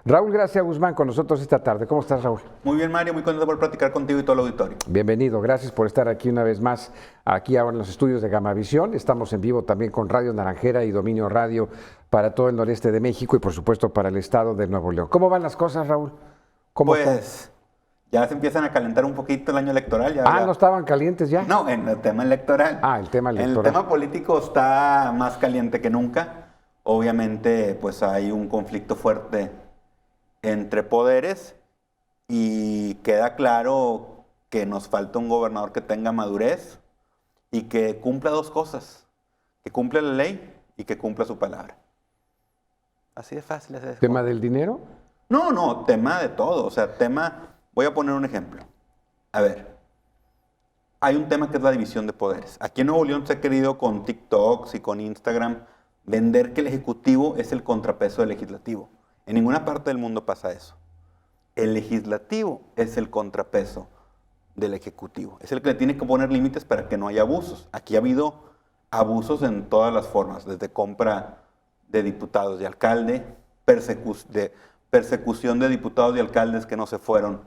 Raúl Gracia Guzmán con nosotros esta tarde. ¿Cómo estás, Raúl? Muy bien, Mario, muy contento por platicar contigo y todo el auditorio. Bienvenido, gracias por estar aquí una vez más, aquí ahora en los estudios de Gamavisión. Estamos en vivo también con Radio Naranjera y Dominio Radio para todo el noreste de México y por supuesto para el estado de Nuevo León. ¿Cómo van las cosas, Raúl? ¿Cómo pues ya se empiezan a calentar un poquito el año electoral. ¿No estaban calientes ya? No, en el tema electoral. El tema electoral. En el tema político está más caliente que nunca. Obviamente, pues hay un conflicto fuerte entre poderes y queda claro que nos falta un gobernador que tenga madurez y que cumpla dos cosas, que cumpla la ley y que cumpla su palabra. Así de fácil es eso. ¿Tema del dinero? No, tema de todo, o sea, voy a poner un ejemplo. A ver, hay un tema que es la división de poderes. Aquí en Nuevo León se ha querido con TikToks y con Instagram vender que el Ejecutivo es el contrapeso del Legislativo. En ninguna parte del mundo pasa eso. El Legislativo es el contrapeso del Ejecutivo. Es el que le tiene que poner límites para que no haya abusos. Aquí ha habido abusos en todas las formas, desde compra de diputados y alcalde, persecución de diputados y alcaldes que no se fueron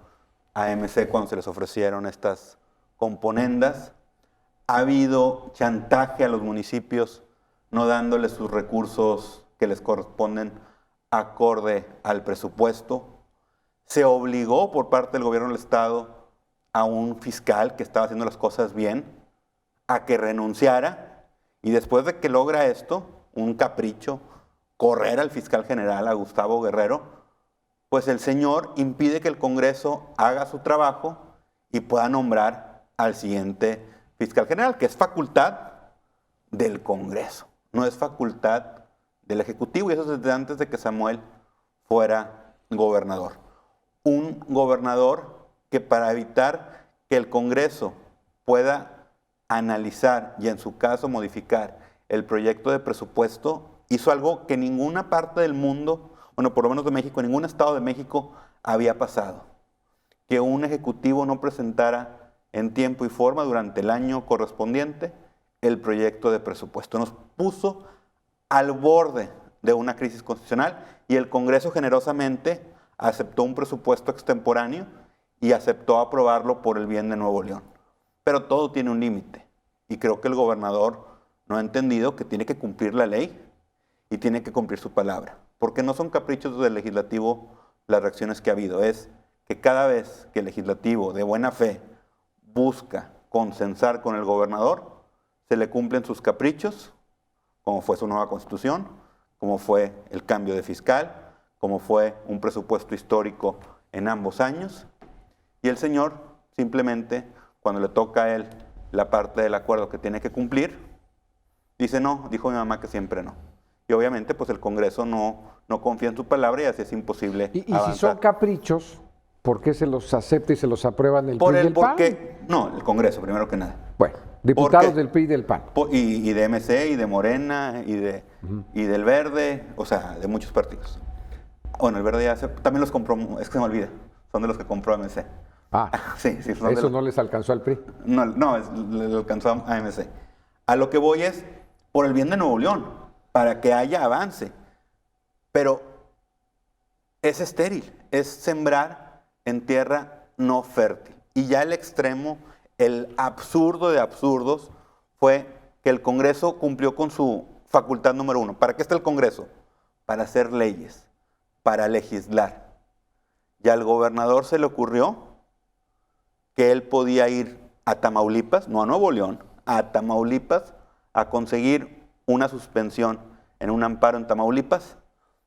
a MC cuando se les ofrecieron estas componendas. Ha habido chantaje a los municipios no dándoles sus recursos que les corresponden acorde al presupuesto. Se obligó por parte del gobierno del Estado a un fiscal que estaba haciendo las cosas bien a que renunciara, y después de que logra esto, un capricho, correr al fiscal general, a Gustavo Guerrero, pues el señor impide que el Congreso haga su trabajo y pueda nombrar al siguiente fiscal general, que es facultad del Congreso, no es facultad del Ejecutivo, y eso desde antes de que Samuel fuera gobernador. Un gobernador que, para evitar que el Congreso pueda analizar y en su caso modificar el proyecto de presupuesto, hizo algo que ninguna parte del mundo, bueno, por lo menos de México, en ningún estado de México había pasado. Que un ejecutivo no presentara en tiempo y forma durante el año correspondiente el proyecto de presupuesto. Nos puso al borde de una crisis constitucional, y el Congreso generosamente aceptó un presupuesto extemporáneo y aceptó aprobarlo por el bien de Nuevo León. Pero todo tiene un límite, y creo que el gobernador no ha entendido que tiene que cumplir la ley y tiene que cumplir su palabra, porque no son caprichos del legislativo las reacciones que ha habido. Es que cada vez que el legislativo de buena fe busca consensar con el gobernador, se le cumplen sus caprichos, como fue su nueva constitución, como fue el cambio de fiscal, como fue un presupuesto histórico en ambos años, y el señor simplemente, cuando le toca a él la parte del acuerdo que tiene que cumplir, dice no, dijo mi mamá que siempre no. Y obviamente pues el Congreso no confía en su palabra, y así es imposible avanzar. Si son caprichos, ¿por qué se los acepta y se los aprueban el PRI y el PAN? No, el Congreso, primero que nada. Bueno, diputados del PRI y del PAN. Y de MC, y de Morena, y del Verde, o sea, de muchos partidos. Bueno, el Verde también los compró, es que se me olvida, son de los que compró MC. Sí, eso no les alcanzó al PRI. No, le alcanzó a MC. A lo que voy es por el bien de Nuevo León, para que haya avance. Pero es estéril, es sembrar en tierra no fértil. Y ya el extremo, el absurdo de absurdos, fue que el Congreso cumplió con su facultad número 1. ¿Para qué está el Congreso? Para hacer leyes, para legislar. Y al gobernador se le ocurrió que él podía ir a Tamaulipas, no a Nuevo León, a Tamaulipas, a conseguir una suspensión en un amparo en Tamaulipas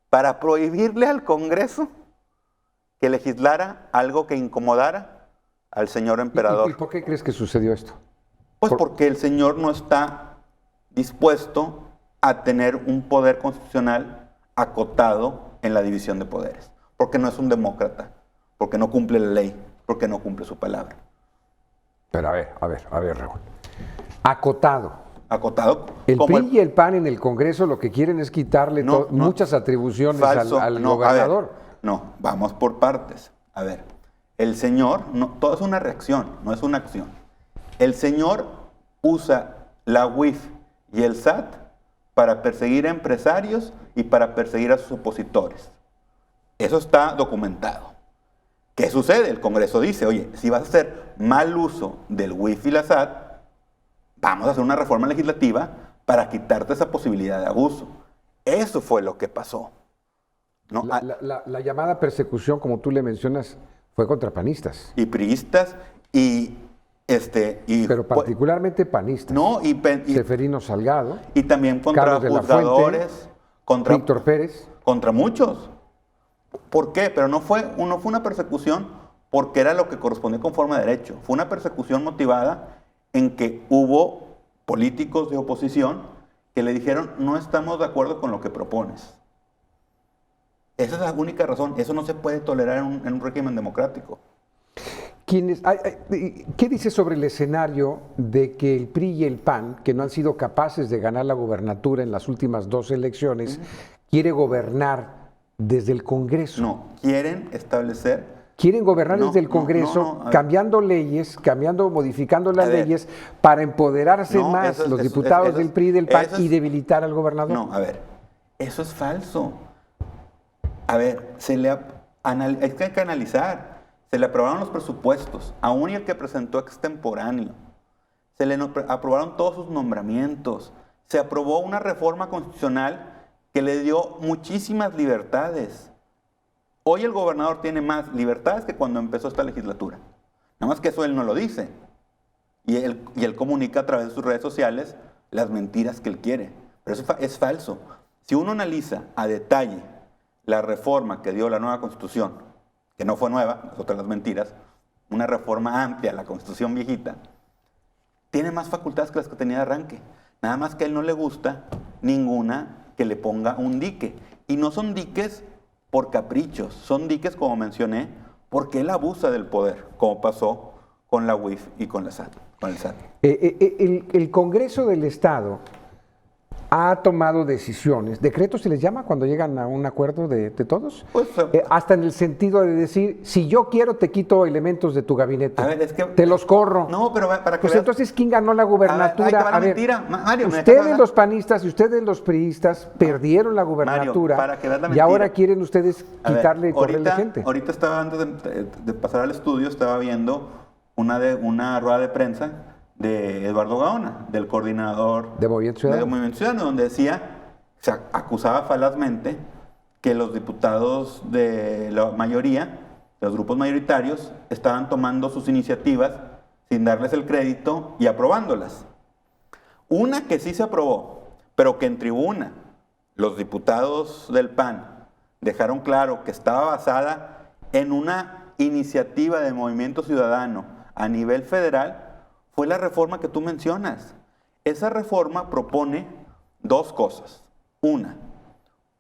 para prohibirle al Congreso que legislara algo que incomodara al señor emperador. ¿Y por qué crees que sucedió esto? Pues porque el señor no está dispuesto a tener un poder constitucional acotado en la división de poderes. Porque no es un demócrata, porque no cumple la ley, porque no cumple su palabra. Pero a ver, Raúl. Acotado. El PRI y el PAN en el Congreso lo que quieren es quitarle muchas atribuciones al gobernador. Vamos por partes. A ver, el señor, todo es una reacción, no es una acción. El señor usa la UIF y el SAT para perseguir a empresarios y para perseguir a sus opositores. Eso está documentado. ¿Qué sucede? El Congreso dice, oye, si vas a hacer mal uso del WIF y la SAT, vamos a hacer una reforma legislativa para quitarte esa posibilidad de abuso. Eso fue lo que pasó. ¿No? La llamada persecución, como tú le mencionas, fue contra panistas. Y priistas pero particularmente panistas. No, Seferino Salgado. Y también contra juzgadores, contra Víctor Pérez. Contra muchos. ¿Por qué? Pero no fue una persecución porque era lo que correspondía conforme a derecho. Fue una persecución motivada en que hubo políticos de oposición que le dijeron, no estamos de acuerdo con lo que propones. Esa es la única razón. Eso no se puede tolerar en un régimen democrático. ¿Qué dice sobre el escenario de que el PRI y el PAN, que no han sido capaces de ganar la gubernatura en las últimas 2 elecciones, quiere gobernar desde el Congreso? No, quieren gobernar desde el Congreso, cambiando leyes, modificando las leyes para empoderarse más los diputados del PRI y del PAN y debilitar al gobernador. No, a ver, eso es falso. A ver, hay que analizar. Se le aprobaron los presupuestos, aún y el que presentó extemporáneo. Se le aprobaron todos sus nombramientos. Se aprobó una reforma constitucional que le dio muchísimas libertades. Hoy el gobernador tiene más libertades que cuando empezó esta legislatura. Nada más que eso él no lo dice. Y él comunica a través de sus redes sociales las mentiras que él quiere. Pero eso es falso. Si uno analiza a detalle la reforma que dio la nueva Constitución, que no fue nueva, las otras las mentiras, una reforma amplia a la Constitución viejita, tiene más facultades que las que tenía de arranque. Nada más que a él no le gusta ninguna que le ponga un dique. Y no son diques por caprichos, son diques, como mencioné, porque él abusa del poder, como pasó con la UIF y con el SAT. El Congreso del Estado ha tomado decisiones, decretos se les llama cuando llegan a un acuerdo de todos, pues, hasta en el sentido de decir, si yo quiero te quito elementos de tu gabinete, a ver, es que, te los corro. No, pero para que pues entonces, ¿quién ganó la gubernatura? A ver, mentira. Mario, ustedes los panistas y ustedes los priistas perdieron la gubernatura, Mario, para que veas la y mentira. ahora quieren ustedes quitarle y correrle gente. Ahorita estaba, antes de pasar al estudio, estaba viendo una rueda de prensa de Eduardo Gaona, del coordinador de Movimiento Ciudadano, donde decía, se acusaba falazmente que los diputados de la mayoría, de los grupos mayoritarios, estaban tomando sus iniciativas sin darles el crédito y aprobándolas. Una que sí se aprobó, pero que en tribuna los diputados del PAN dejaron claro que estaba basada en una iniciativa de Movimiento Ciudadano a nivel federal, fue la reforma que tú mencionas. Esa reforma propone 2 cosas. Una,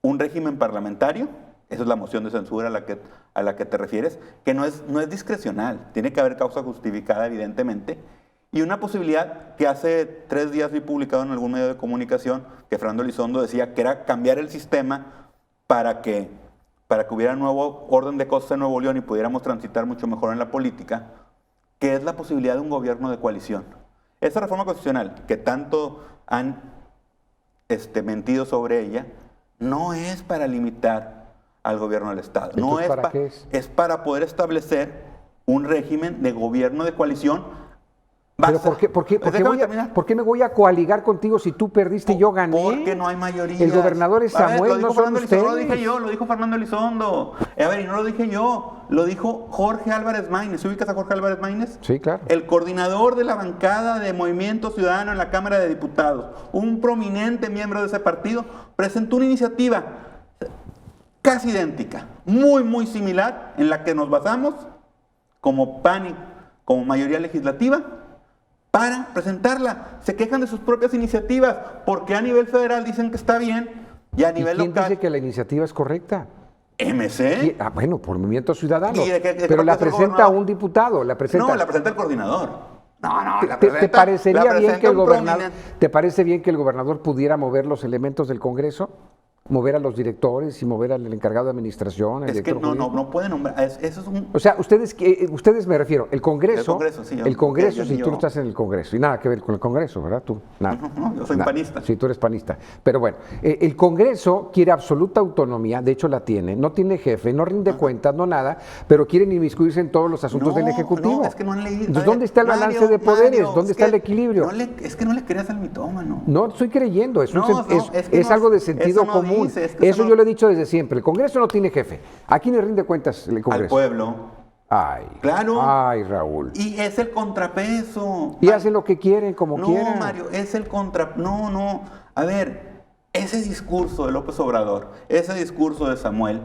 un régimen parlamentario, esa es la moción de censura a la que te refieres, que no es discrecional, tiene que haber causa justificada, evidentemente, y una posibilidad que hace 3 días vi publicado en algún medio de comunicación, que Fernando Elizondo decía que era cambiar el sistema para que hubiera nuevo orden de cosas en Nuevo León y pudiéramos transitar mucho mejor en la política, que es la posibilidad de un gobierno de coalición. Esa reforma constitucional, que tanto han mentido sobre ella, no es para limitar al gobierno del Estado. No es, ¿para qué es? Es para poder establecer un régimen de gobierno de coalición. ¿Pero por qué me voy a coaligar contigo si tú perdiste y yo gané? Porque no hay mayoría. El gobernador es Samuel, no son ustedes. No lo dije yo, lo dijo Fernando Elizondo. A ver, y no lo dije yo, lo dijo Jorge Álvarez Maínez. ¿Ubicas a Jorge Álvarez Maínez? Sí, claro. El coordinador de la bancada de Movimiento Ciudadano en la Cámara de Diputados, un prominente miembro de ese partido, presentó una iniciativa casi idéntica, muy similar, en la que nos basamos como PAN y como mayoría legislativa para presentarla. Se quejan de sus propias iniciativas porque a nivel federal dicen que está bien y a nivel local... ¿Quién dice que la iniciativa es correcta? ¿MC? Bueno, por Movimiento Ciudadano. Pero la presenta un diputado. No, la presenta el coordinador. ¿Te parecería bien que el gobernador, ¿te parece bien que el gobernador pudiera mover los elementos del Congreso? mover a los directores y mover al encargado de administración. Al Es que director jurídico. no pueden nombrar. Eso es un. O sea, ustedes me refiero, el Congreso, Sí, el Congreso, yo- si tú no estás en el Congreso, y nada que ver con el Congreso, ¿verdad? Tú, nada. No, yo soy Nada. panista. Sí, tú eres panista. Pero bueno, el Congreso quiere absoluta autonomía, de hecho la tiene, no tiene jefe, no rinde cuentas, no nada, pero quieren inmiscuirse en todos los asuntos del Ejecutivo. No, es que no han leído. Entonces, A ver, ¿dónde está el balance Mario, de poderes? Mario, ¿Dónde es está el que equilibrio? es que no le creas al mitómano. No estoy creyendo, es, Es que es no- algo de sentido eso no común. dice, es que eso eso no- yo lo he dicho desde siempre. El Congreso no tiene jefe. ¿A quién le rinde cuentas el Al Congreso? pueblo. Ay, Claro. Ay, Raúl. Y es el contrapeso. Y hacen lo que quieren, como No, quieran. Mario, es el contra. No. A ver, ese discurso de López Obrador, ese discurso de Samuel,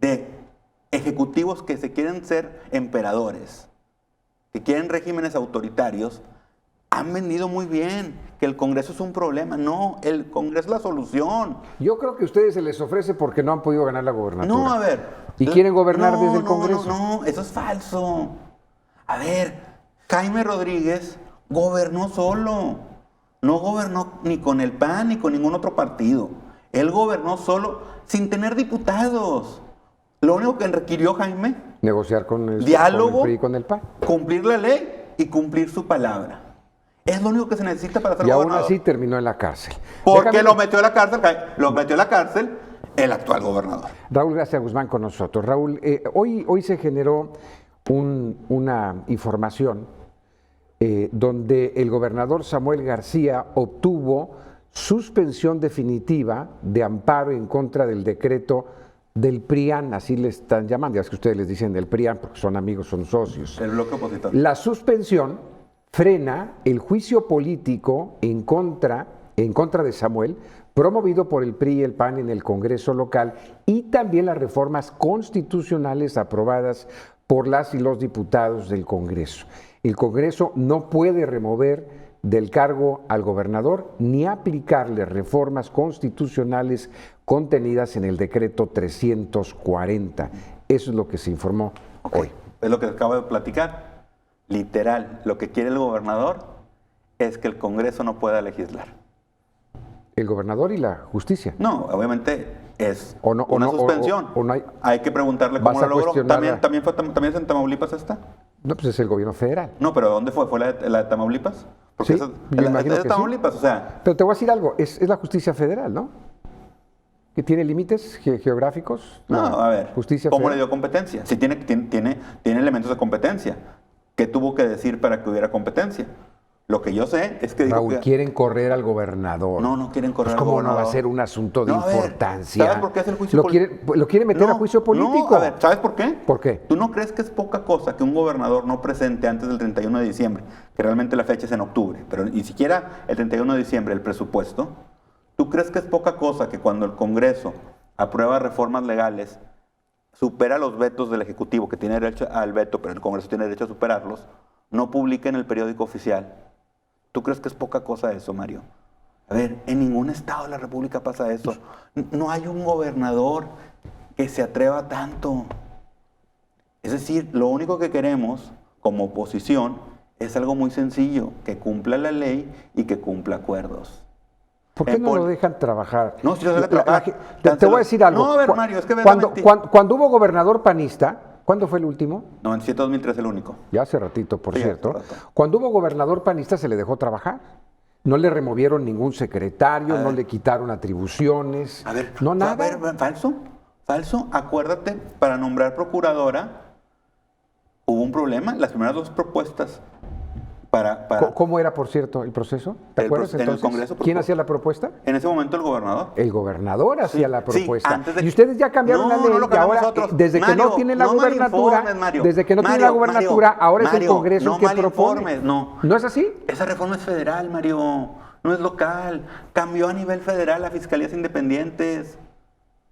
de ejecutivos que se quieren ser emperadores, que quieren regímenes autoritarios, han vendido muy bien que el Congreso es un problema. No, el Congreso es la solución. Yo creo que a ustedes se les ofrece porque no han podido ganar la gobernatura. No, a ver. ¿Y quieren gobernar desde el Congreso? No, eso es falso. A ver, Jaime Rodríguez gobernó solo. No gobernó ni con el PAN ni con ningún otro partido. Él gobernó solo sin tener diputados. Lo único que requirió Jaime, Negociar con el diálogo, PRI y con el PAN. cumplir la ley y cumplir su palabra. Es lo único que se necesita para ser Y aún gobernador. así terminó en la cárcel. Porque Déjame- lo metió a la cárcel el actual gobernador. Raúl Gracia Guzmán con nosotros. Raúl, hoy se generó una información donde el gobernador Samuel García obtuvo suspensión definitiva de amparo en contra del decreto del PRIAN, así le están llamando, ya es que ustedes les dicen del PRIAN porque son amigos, son socios. El bloque opositor. La suspensión frena el juicio político en contra de Samuel, promovido por el PRI y el PAN en el Congreso local, y también las reformas constitucionales aprobadas por las y los diputados del Congreso. El Congreso no puede remover del cargo al gobernador ni aplicarle reformas constitucionales contenidas en el decreto 340. Eso es lo que se informó hoy. Es lo que acabo de platicar. Literal, lo que quiere el gobernador es que el Congreso no pueda legislar. El gobernador y la justicia. No, obviamente es O no- o una no- o- suspensión. o no hay- hay que preguntarle ¿Vas cómo a lo logró. cuestionarla? ¿También en Tamaulipas está? No, pues es el gobierno federal. No, pero ¿dónde fue? ¿Fue la de Tamaulipas? Porque Sí, esa- yo es imagino de que sí. Tamaulipas, o sea, Pero te voy a decir algo, es la justicia federal, ¿no? Que tiene límites geográficos. no, La a ver, Justicia ¿cómo le federal. dio competencia? Si tiene elementos de competencia. ¿Qué tuvo que decir para que hubiera competencia? Lo que yo sé es que dijo Raúl, que... quieren correr al gobernador. No quieren correr Pues al ¿cómo no va a gobernador? ser un asunto de No, a ver, importancia? ¿sabes por qué hace el juicio político? Lo quieren meter a juicio político. No, a ver, ¿sabes por qué? ¿Por qué? ¿Tú no crees que es poca cosa que un gobernador no presente antes del 31 de diciembre, que realmente la fecha es en octubre, pero ni siquiera el 31 de diciembre el presupuesto? ¿Tú crees que es poca cosa que cuando el Congreso aprueba reformas legales, supera los vetos del Ejecutivo, que tiene derecho al veto, pero el Congreso tiene derecho a superarlos, no publique en el periódico oficial? ¿Tú crees que es poca cosa eso, Mario? A ver, en ningún estado de la República pasa eso. No hay un gobernador que se atreva tanto. Es decir, lo único que queremos como oposición es algo muy sencillo, que cumpla la ley y que cumpla acuerdos. ¿Por qué no lo dejan trabajar? No, si lo dejan trabajar. Te voy a decir algo. No, a ver, Mario, es que cuando hubo gobernador panista, ¿cuándo fue el último? 97-2003 el único. Ya hace ratito, por Sí, cierto. hace rato. Cuando hubo gobernador panista se le dejó trabajar. No le removieron ningún secretario, no le quitaron atribuciones. A ver, no nada. A ver, falso. Acuérdate, para nombrar procuradora hubo un problema. Las primeras dos propuestas para ¿Cómo era, por cierto, el proceso? ¿Te El acuerdas en el entonces? Congreso ¿Quién propuso- hacía la propuesta? en ese momento el gobernador. El gobernador hacía la Sí, propuesta. antes de- Y ustedes ya cambiaron la ley No lo y cambiamos ahora, nosotros. desde que Mario, no tienen la no gubernatura, malinformes, Mario. desde que no tienen la Mario, gubernatura, ahora es el Mario, Congreso no el que propone. malinformes, no. ¿No es así? Esa reforma es federal, Mario. No es local. Cambió a nivel federal a fiscalías independientes.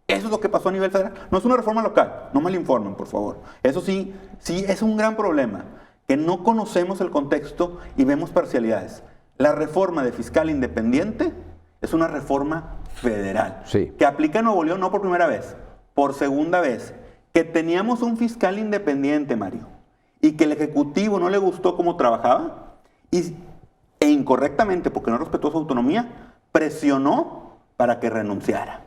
Eso es lo que pasó a nivel federal. No es una reforma local. No malinformen, por favor. Eso sí es un gran problema. Que no conocemos el contexto y vemos parcialidades. La reforma de fiscal independiente es una reforma federal. Sí. Que aplica en Nuevo León no por primera vez, por segunda vez. Que teníamos un fiscal independiente, Mario, y que el Ejecutivo no le gustó cómo trabajaba e incorrectamente, porque no respetó su autonomía, presionó para que renunciara.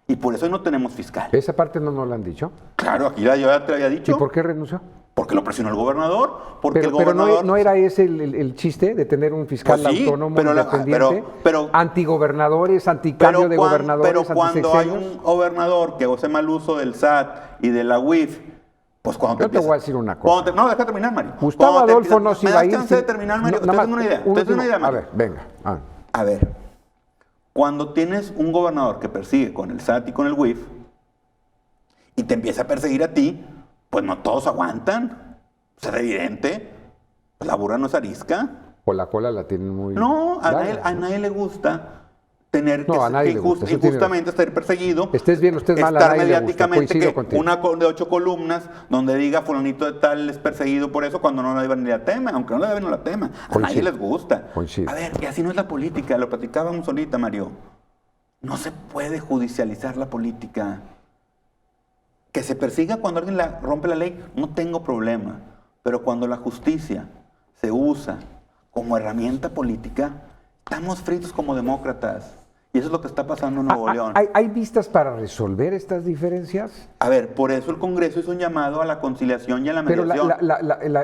Y por eso hoy no tenemos fiscal. Esa parte no nos la han dicho. Claro, aquí yo ya te había dicho. ¿Y por qué renunció? Porque lo presionó el gobernador. Porque el Pero gobernador... no era ese el chiste de tener un fiscal Pues sí, autónomo, pero independiente, antigobernadores, anticambio de gobernadores, pero cuando hay antisexenios. un gobernador que hace mal uso del SAT y de la UIF, pues cuando Yo te voy a decir una cosa. No, deja terminar, Mario. Gustavo Cuando Adolfo no se iba a ir. ¿Me das chance de terminar, Mario? No, Te tengo una idea. Te tengo una idea, A Mario. ver, venga. A ver, cuando tienes un gobernador que persigue con el SAT y con el WIF y te empieza a perseguir a ti, pues no todos aguantan. O sea, es evidente. Pues la burra no es arisca. O la cola la tienen muy... No, a larga, nadie le gusta tener No, a nadie le gusta, eso tiene injustamente estar perseguido. Estés bien o estés mal, a estar nadie le gusta, mediáticamente coincido que contigo. una de 8 columnas donde diga fulanito de tal es perseguido por eso cuando no le deben ni la tema, aunque no le deben la tema. A Coincido. nadie les gusta. Coincido. A ver, y así no es la política, lo platicábamos ahorita, Mario. No se puede judicializar la política. Que se persiga cuando alguien rompe la ley, no tengo problema. Pero cuando la justicia se usa como herramienta política, estamos fritos como demócratas. Y eso es lo que está pasando en Nuevo León. ¿Hay vistas para resolver estas diferencias? A ver, por eso el Congreso hizo un llamado a la conciliación y a la Pero mediación.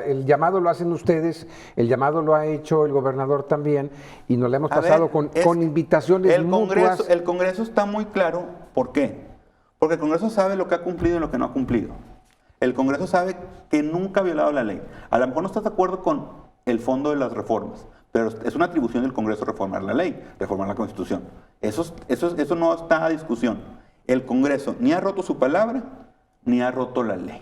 el llamado lo hacen ustedes, el llamado lo ha hecho el gobernador también, y nos lo hemos A ver, pasado con invitaciones mutuas. El Congreso está muy claro. ¿Por qué? Porque el Congreso sabe lo que ha cumplido y lo que no ha cumplido. El Congreso sabe que nunca ha violado la ley. A lo mejor no estás de acuerdo con el fondo de las reformas, pero es una atribución del Congreso reformar la ley, reformar la Constitución. Eso no está a discusión. El Congreso ni ha roto su palabra, ni ha roto la ley.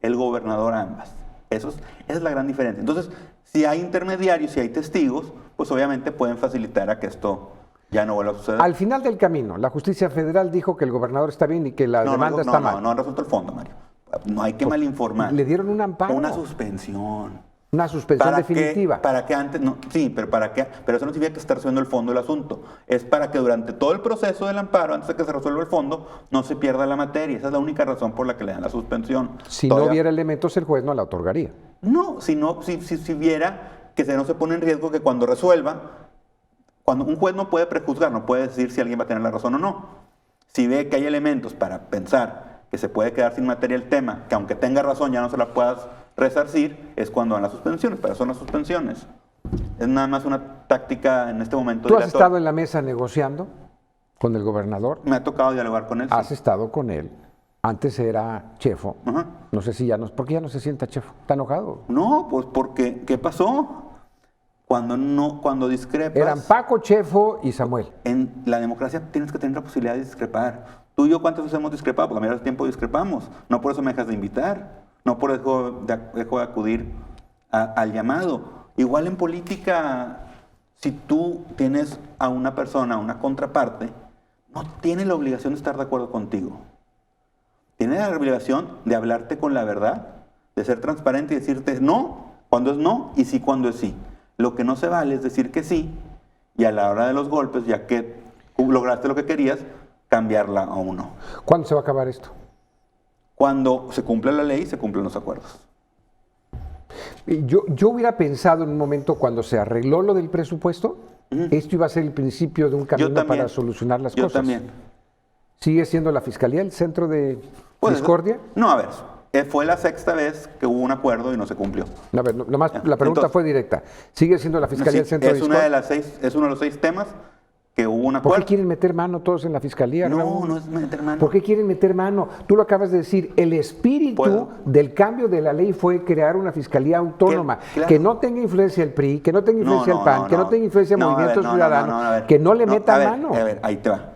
El gobernador ambas. Esa es la gran diferencia. Entonces, si hay intermediarios, si hay testigos, pues obviamente pueden facilitar a que esto ya no vuelva a suceder. Al final del camino, la justicia federal dijo que el gobernador está bien y que la demanda está mal. No han resuelto el fondo, Mario. No hay que malinformar. Le dieron un amparo. Una suspensión. Una suspensión definitiva. Para que antes, no, sí, pero para qué, pero eso no significa que esté resolviendo el fondo del asunto. Es para que durante todo el proceso del amparo, antes de que se resuelva el fondo, no se pierda la materia. Esa es la única razón por la que le dan la suspensión. Si no hubiera elementos, el juez no la otorgaría. No, si viera que no se pone en riesgo que cuando resuelva, cuando un juez no puede prejuzgar, no puede decir si alguien va a tener la razón o no. Si ve que hay elementos para pensar que se puede quedar sin materia el tema, que aunque tenga razón ya no se la puedas resarcir, es cuando dan las suspensiones. Para eso son las suspensiones. Es nada más una táctica en este momento. ¿Tú has estado en la mesa negociando con el gobernador? Me ha tocado dialogar con él. Has sí. estado con él. Antes era Chefo. Ajá. No sé si ya no... ¿Por qué ya no se sienta Chefo? ¿Está enojado? No, pues porque, ¿qué pasó? Cuando discrepas... Eran Paco, Chefo y Samuel. En la democracia tienes que tener la posibilidad de discrepar. Tú y yo, ¿cuántas veces hemos discrepado? Pues la mayoría del tiempo discrepamos. No por eso me dejas de invitar. No por eso dejo de acudir al llamado. Igual en política, si tú tienes a una persona, a una contraparte, no tiene la obligación de estar de acuerdo contigo. Tiene la obligación de hablarte con la verdad, de ser transparente y decirte no cuando es no y sí cuando es sí. Lo que no se vale es decir que sí y a la hora de los golpes, ya que lograste lo que querías, cambiarla a un no. ¿Cuándo se va a acabar esto? Cuando se cumpla la ley, se cumplen los acuerdos. Yo hubiera pensado en un momento cuando se arregló lo del presupuesto, esto iba a ser el principio de un camino para solucionar las cosas. Yo también. ¿Sigue siendo la Fiscalía el centro de discordia? No, a ver, fue la sexta vez que hubo un acuerdo y no se cumplió. A ver, nomás la pregunta fue directa. ¿Sigue siendo la Fiscalía el centro de discordia? Es uno de los 6 temas que hubo un acuerdo. ¿Por qué quieren meter mano todos en la Fiscalía? No, no es meter mano. ¿Por qué quieren meter mano? Tú lo acabas de decir, el espíritu del cambio de la ley fue crear una Fiscalía autónoma, que no tenga influencia el PRI, que no tenga influencia el PAN, que no tenga influencia el Movimiento Ciudadano, que no le meta mano. A ver, ahí te va.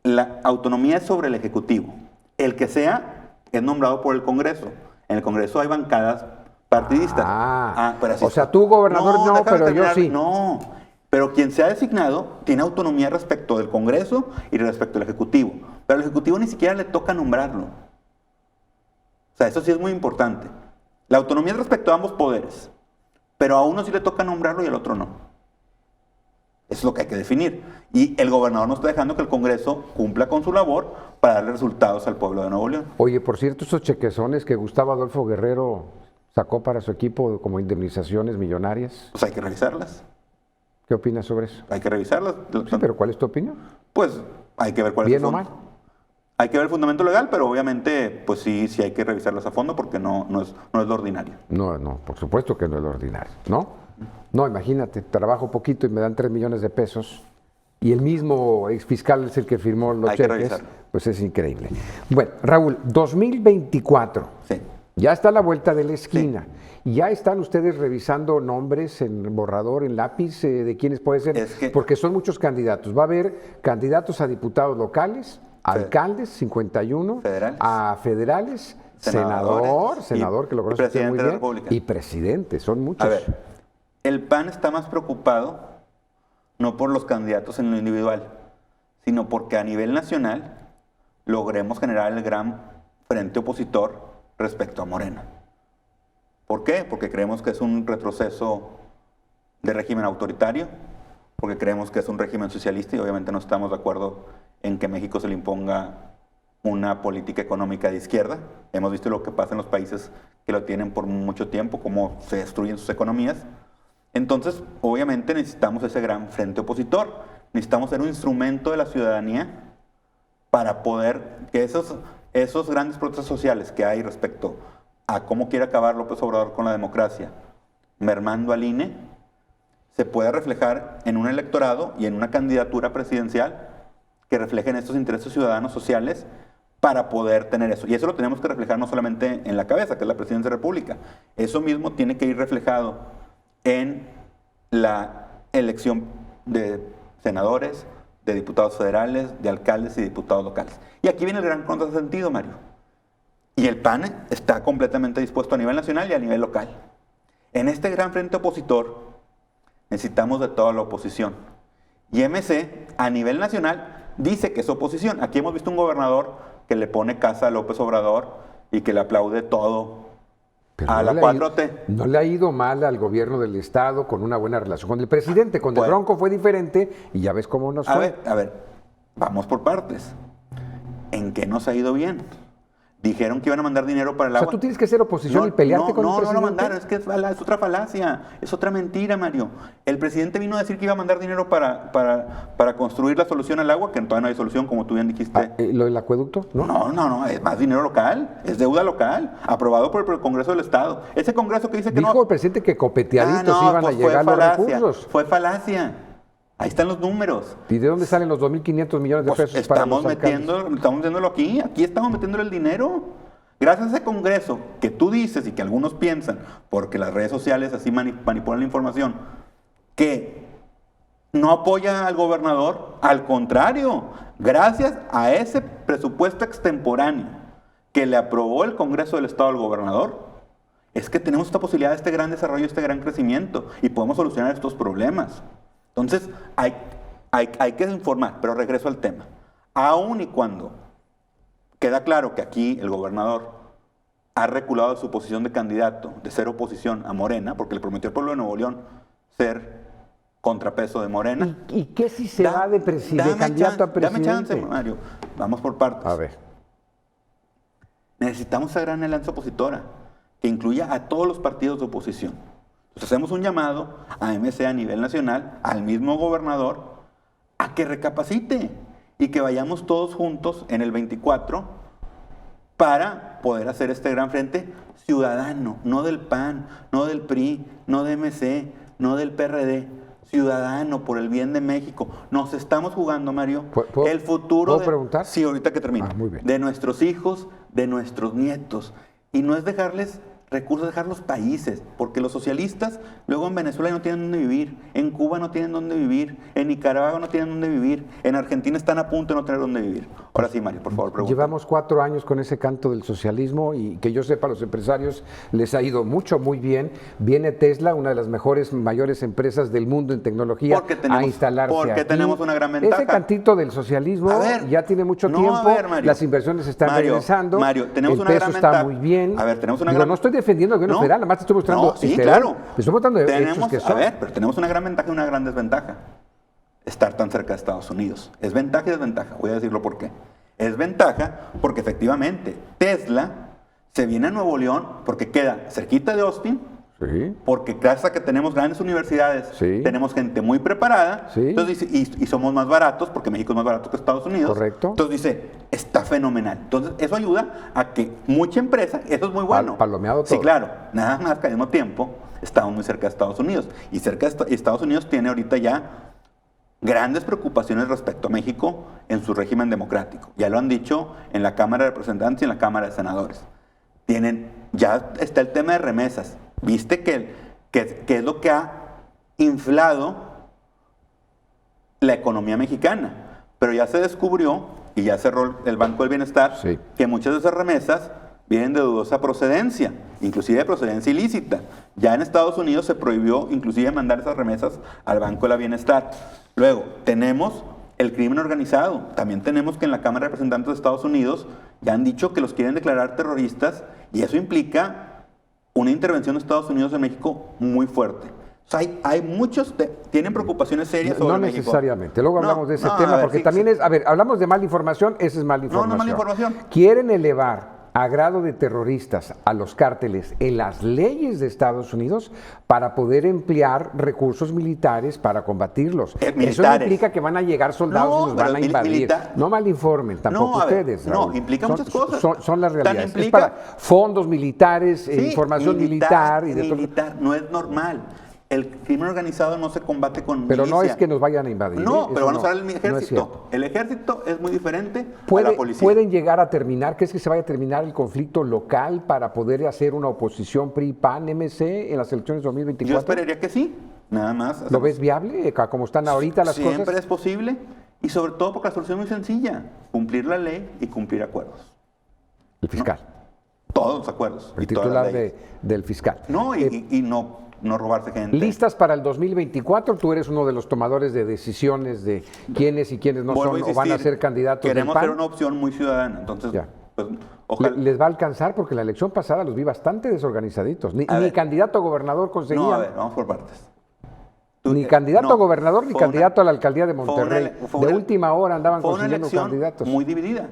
La autonomía es sobre el Ejecutivo. El que sea es nombrado por el Congreso. En el Congreso hay bancadas partidistas. Pero así o sea, tú, gobernador, no, pero yo sí. No, pero quien sea designado tiene autonomía respecto del Congreso y respecto al Ejecutivo. Pero al Ejecutivo ni siquiera le toca nombrarlo. O sea, eso sí es muy importante. La autonomía es respecto a ambos poderes, pero a uno sí le toca nombrarlo y al otro no. Eso es lo que hay que definir. Y el gobernador no está dejando que el Congreso cumpla con su labor para darle resultados al pueblo de Nuevo León. Oye, por cierto, esos chequezones que Gustavo Adolfo Guerrero sacó para su equipo como indemnizaciones millonarias. Pues hay que revisarlas. ¿Qué opinas sobre eso? Hay que revisarlas. Sí, pero ¿cuál es tu opinión? Pues hay que ver cuál es ¿Bien el o fondo. mal? Hay que ver el fundamento legal, pero obviamente, pues sí hay que revisarlos a fondo porque no es lo ordinario. No, por supuesto que no es lo ordinario, ¿no? No, imagínate, trabajo poquito y me dan 3 millones de pesos y el mismo exfiscal es el que firmó los Hay que cheques, revisarlo. pues es increíble. Bueno, Raúl, 2024, Sí. ya está a la vuelta de la esquina. ¿Ya están ustedes revisando nombres en borrador, en lápiz, de quiénes puede ser? Es que- Porque son muchos candidatos. Va a haber candidatos a diputados locales, alcaldes, 51, Federales. a federales, Senadores, senador que lo y conoce usted presidente muy de la bien, República. y presidente, son muchos. A ver, el PAN está más preocupado no por los candidatos en lo individual, sino porque a nivel nacional logremos generar el gran frente opositor respecto a Morena. ¿Por qué? Porque creemos que es un retroceso de régimen autoritario, porque creemos que es un régimen socialista y obviamente no estamos de acuerdo en que México se le imponga una política económica de izquierda. Hemos visto lo que pasa en los países que lo tienen por mucho tiempo, cómo se destruyen sus economías. Entonces, obviamente necesitamos ese gran frente opositor. Necesitamos ser un instrumento de la ciudadanía para poder que esos grandes protestos sociales que hay respecto a cómo quiere acabar López Obrador con la democracia, mermando al INE, se pueda reflejar en un electorado y en una candidatura presidencial que reflejen estos intereses ciudadanos sociales para poder tener eso. Y eso lo tenemos que reflejar no solamente en la cabeza, que es la presidencia de la República. Eso mismo tiene que ir reflejado en la elección de senadores, de diputados federales, de alcaldes y diputados locales. Y aquí viene el gran contrasentido, Mario. Y el PAN está completamente dispuesto a nivel nacional y a nivel local. En este gran frente opositor necesitamos de toda la oposición. Y MC, a nivel nacional, dice que es oposición. Aquí hemos visto un gobernador que le pone casa a López Obrador y que le aplaude todo Pero a no la le ha ido- 4T. No le ha ido mal al gobierno del Estado con una buena relación con el presidente. Con el Bueno. Bronco fue diferente y ya ves cómo nos fue. A ver, vamos por partes. ¿En qué nos ha ido bien? Dijeron que iban a mandar dinero para el O sea, agua. tú tienes que ser oposición y pelearte con el No presidente. lo mandaron, es que es otra falacia, es otra mentira, Mario. El presidente vino a decir que iba a mandar dinero para construir la solución al agua, que todavía no hay solución, como tú bien dijiste. Ah, ¿lo del acueducto? ¿No? No, es más dinero local, es deuda local, aprobado por el Congreso del Estado. Ese Congreso que dice que Dijo no... el presidente que copeteaditos Ah, no, iban pues a llegar fue los falacia, recursos. Fue falacia. Ahí están los números. ¿Y de dónde salen los 2.500 millones de Pues pesos para los estamos metiéndolo aquí estamos metiéndole el dinero. Gracias a ese Congreso que tú dices y que algunos piensan, porque las redes sociales así manipulan la información, que no apoya al gobernador, al contrario, gracias a ese presupuesto extemporáneo que le aprobó el Congreso del Estado al gobernador, es que tenemos esta posibilidad de este gran desarrollo, este gran crecimiento y podemos solucionar estos problemas. Entonces, hay que informar, pero regreso al tema. Aún y cuando queda claro que aquí el gobernador ha reculado de su posición de candidato, de ser oposición a Morena, porque le prometió al pueblo de Nuevo León ser contrapeso de Morena. ¿Y qué si se va de candidato a presidente? Dame chance, Mario. Vamos por partes. A ver. Necesitamos esa gran alianza opositora que incluya a todos los partidos de oposición. Entonces hacemos un llamado a MC a nivel nacional, al mismo gobernador, a que recapacite y que vayamos todos juntos en el 24 para poder hacer este gran frente ciudadano, no del PAN, no del PRI, no de MC, no del PRD, ciudadano por el bien de México. Nos estamos jugando, Mario, el futuro ¿puedo preguntar? Sí, ahorita que termine. Muy bien. De nuestros hijos, de nuestros nietos. Y no es dejarles recursos, dejarlos países, porque los socialistas luego en Venezuela no tienen dónde vivir, en Cuba no tienen dónde vivir, en Nicaragua no tienen dónde vivir, en Argentina están a punto de no tener dónde vivir. Ahora sí, Mario, por favor, pregunta. Llevamos 4 años con ese canto del socialismo y que yo sepa, a los empresarios les ha ido muy bien. Viene Tesla, una de las mayores empresas del mundo en tecnología, a instalarse porque aquí. tenemos una gran ventaja. Ese cantito del socialismo ya tiene mucho tiempo, Mario. las inversiones están regresando, Mario, tenemos el una peso gran está ventaja. muy bien. A ver, tenemos una Digo, gran... no estoy defendiendo al gobierno federal, nada más te estoy mostrando. No, sí, claro. Te estoy mostrando hechos que son. A ver, pero tenemos una gran ventaja y una gran desventaja. Estar tan cerca de Estados Unidos. Es ventaja y desventaja. Voy a decirlo por qué. Es ventaja porque efectivamente Tesla se viene a Nuevo León porque queda cerquita de Austin, Sí. Porque gracias a que tenemos grandes universidades, Sí. tenemos gente muy preparada, Sí. entonces dice, y somos más baratos, porque México es más barato que Estados Unidos. Correcto. Entonces dice, está fenomenal. Entonces eso ayuda a que mucha empresa, eso es muy bueno. Palomeado todo. Sí, claro. Nada más que al mismo tiempo estamos muy cerca de Estados Unidos. Y cerca de Estados Unidos tiene ahorita ya grandes preocupaciones respecto a México en su régimen democrático. Ya lo han dicho en la Cámara de Representantes y en la Cámara de Senadores. Ya está el tema de remesas. ¿Viste que es lo que ha inflado la economía mexicana? Pero ya se descubrió, y ya cerró el Banco del Bienestar, Sí. que muchas de esas remesas vienen de dudosa procedencia, inclusive de procedencia ilícita. Ya en Estados Unidos se prohibió inclusive mandar esas remesas al Banco del Bienestar. Luego, tenemos el crimen organizado. También tenemos que en la Cámara de Representantes de Estados Unidos ya han dicho que los quieren declarar terroristas, y eso implica una intervención de Estados Unidos en México muy fuerte. O sea, hay muchos, tienen preocupaciones serias sobre No México. necesariamente. Luego hablamos de ese no, tema, a ver, porque sí, también sí. es, a ver, hablamos de mala información, esa es mala información. No mala información. Quieren elevar a grado de terroristas a los cárteles en las leyes de Estados Unidos para poder emplear recursos militares para combatirlos. Eso no Militares. implica que van a llegar soldados No, y nos van pero a invadir. militar. No malinformen tampoco No, a ver, ustedes. no, Raúl. implica muchas cosas. Son las Tan realidades. implica- Es para fondos militares, Sí, información militar y de todo. militar, no es normal. El crimen organizado no se combate con Pero no milicia. es que nos vayan a invadir. No, ¿eh? pero Eso van a usar el no es ejército. cierto. El ejército es muy diferente a la policía. ¿Pueden llegar a terminar? ¿Crees que se vaya a terminar el conflicto local para poder hacer una oposición PRI-PAN-MC en las elecciones 2024? Yo esperaría que sí, nada más. ¿Lo ves viable? ¿Cómo están ahorita las Siempre cosas? es posible, y sobre todo porque la solución es muy sencilla: cumplir la ley y cumplir acuerdos. El fiscal, Todos los acuerdos. el y todas las titular leyes. del fiscal. No, y no robarse gente. ¿Listas para el 2024? Tú eres uno de los tomadores de decisiones de quiénes y quiénes no Vuelvo son a o van a insistir, ser candidatos del queremos PAN. ser una opción muy ciudadana, entonces, Ya. pues, ojalá. ¿Les va a alcanzar? Porque la elección pasada los vi bastante desorganizaditos. Ni A ver. candidato a gobernador conseguían. No, a ver, vamos por partes. Ni candidato no, a gobernador ni fue una- candidato a la alcaldía de fue una Monterrey. ele- fue De una- última hora andaban Fue una consiguiendo elección candidatos. muy dividida.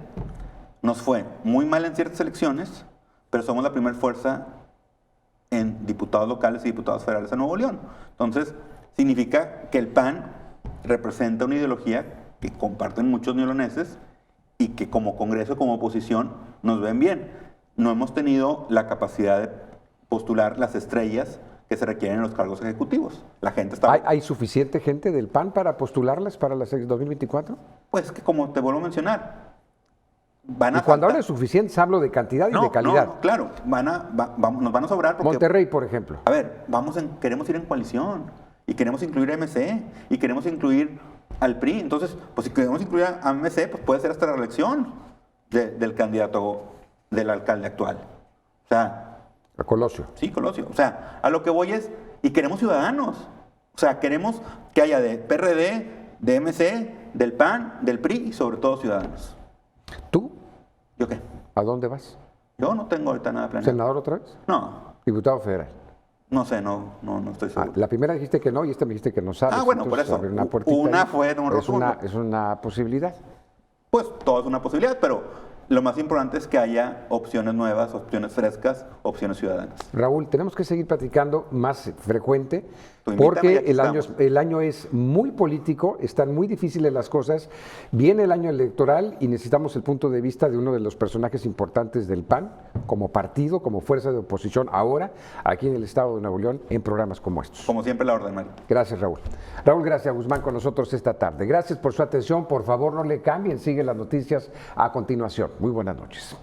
Nos fue muy mal en ciertas elecciones, pero somos la primera fuerza en diputados locales y diputados federales en Nuevo León. Entonces, significa que el PAN representa una ideología que comparten muchos neoloneses y que como Congreso, como oposición, nos ven bien. No hemos tenido la capacidad de postular las estrellas que se requieren en los cargos ejecutivos. La gente está... ¿Hay suficiente gente del PAN para postularlas para las 2024? Pues que como te vuelvo a mencionar, van a Y cuando faltar- hablo de suficientes, hablo de cantidad y de calidad. No, claro, nos van a sobrar porque... Monterrey, por ejemplo. A ver, queremos ir en coalición y queremos incluir a MC y queremos incluir al PRI. Entonces, pues si queremos incluir a MC, pues puede ser hasta la reelección del candidato, del alcalde actual. O sea, A Colosio. sí, Colosio. O sea, a lo que voy es, y queremos ciudadanos. O sea, queremos que haya de PRD, de MC, del PAN, del PRI y sobre todo ciudadanos. ¿Tú? ¿Yo qué? ¿A dónde vas? Yo no tengo ahorita nada planeado. ¿Senador otra vez? No, Diputado federal. no sé, no estoy seguro. La primera dijiste que no y esta me dijiste que no sabes. Bueno, por Entonces, eso. abrir una puertita Una ahí fue en un rotundo. es una posibilidad. Pues todo es una posibilidad, pero lo más importante es que haya opciones nuevas, opciones frescas, opciones ciudadanas. Raúl, tenemos que seguir platicando más frecuente Tú invítame, porque aquí estamos. el año es muy político, están muy difíciles las cosas, viene el año electoral y necesitamos el punto de vista de uno de los personajes importantes del PAN como partido, como fuerza de oposición ahora, aquí en el estado de Nuevo León, en programas como estos. Como siempre, la orden, Mario. Gracias, Raúl. Raúl Gracia Guzmán con nosotros esta tarde. Gracias por su atención, por favor no le cambien, sigue las noticias a continuación. Muy buenas noches.